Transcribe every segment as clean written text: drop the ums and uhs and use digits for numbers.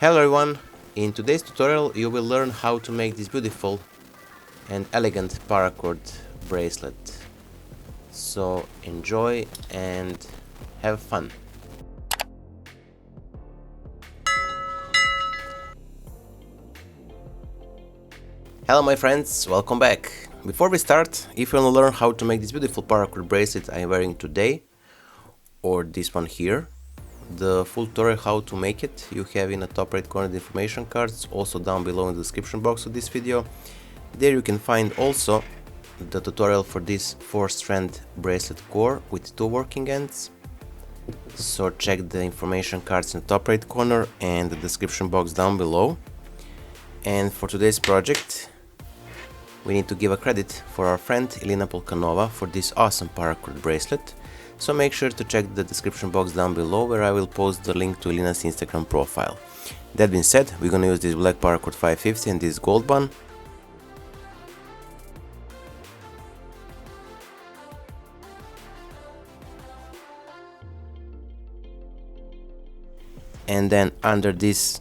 Hello everyone, in today's tutorial you will learn how to make this beautiful and elegant paracord bracelet. So enjoy and have fun. Hello my friends, welcome back. Before we start, if you want to learn how to make this beautiful paracord bracelet I am wearing today, or this one here, the full tutorial how to make it you have in the top right corner the information cards, also down below in the description box of this video. There you can find also the tutorial for this 4-strand bracelet core with 2 working ends. So check the information cards in the top right corner and the description box down below. And for today's project we need to give a credit for our friend Elena Polkanova for this awesome paracord bracelet. So make sure to check the description box down below where I will post the link to Elena's Instagram profile. That being said, we're gonna use this black paracord 550 and this gold one. And then under this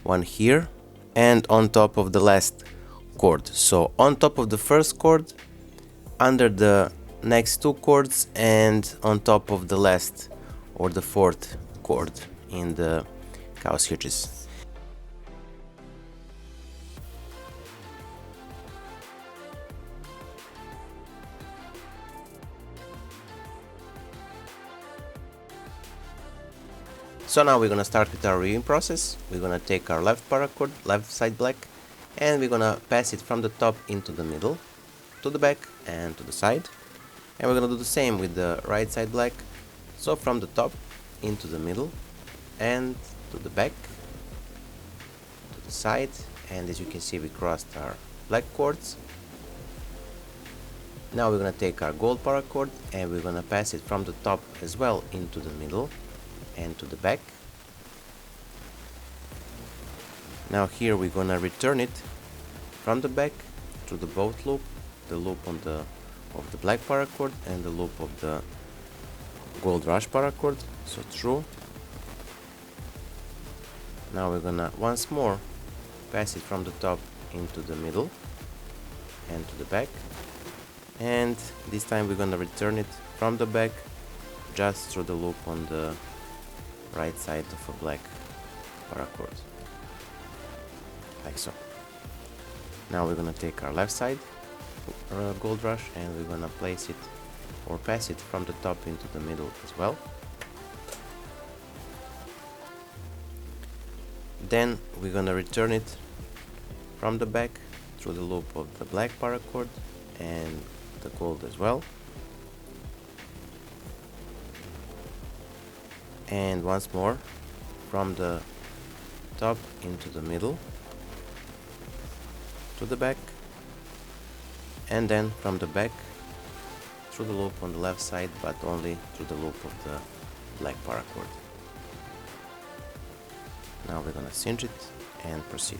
one here and on top of the last cord. So on top of the first cord, under the next 2 cords, and on top of the last or the 4th cord in the cow's hitches. So now we're gonna start with our reviewing process. We're gonna take our left paracord, left side black, and we're gonna pass it from the top into the middle, to the back and to the side. And we're gonna do the same with the right side black, so from the top into the middle and to the back, to the side, and as you can see we crossed our black cords. Now we're gonna take our gold paracord and we're gonna pass it from the top as well into the middle and to the back. Now here we're gonna return it from the back through the both loop, the loop on the of the black paracord and the loop of the gold rush paracord, so through. Now we're gonna once more pass it from the top into the middle and to the back, and this time we're gonna return it from the back just through the loop on the right side of a black paracord, like so. Now we're gonna take our left side gold rush and we're gonna place it or pass it from the top into the middle as well. Then we're gonna return it from the back through the loop of the black paracord and the gold as well. And once more from the top into the middle to the back, and then from the back through the loop on the left side, but only through the loop of the black paracord. Now we're gonna cinch it and proceed.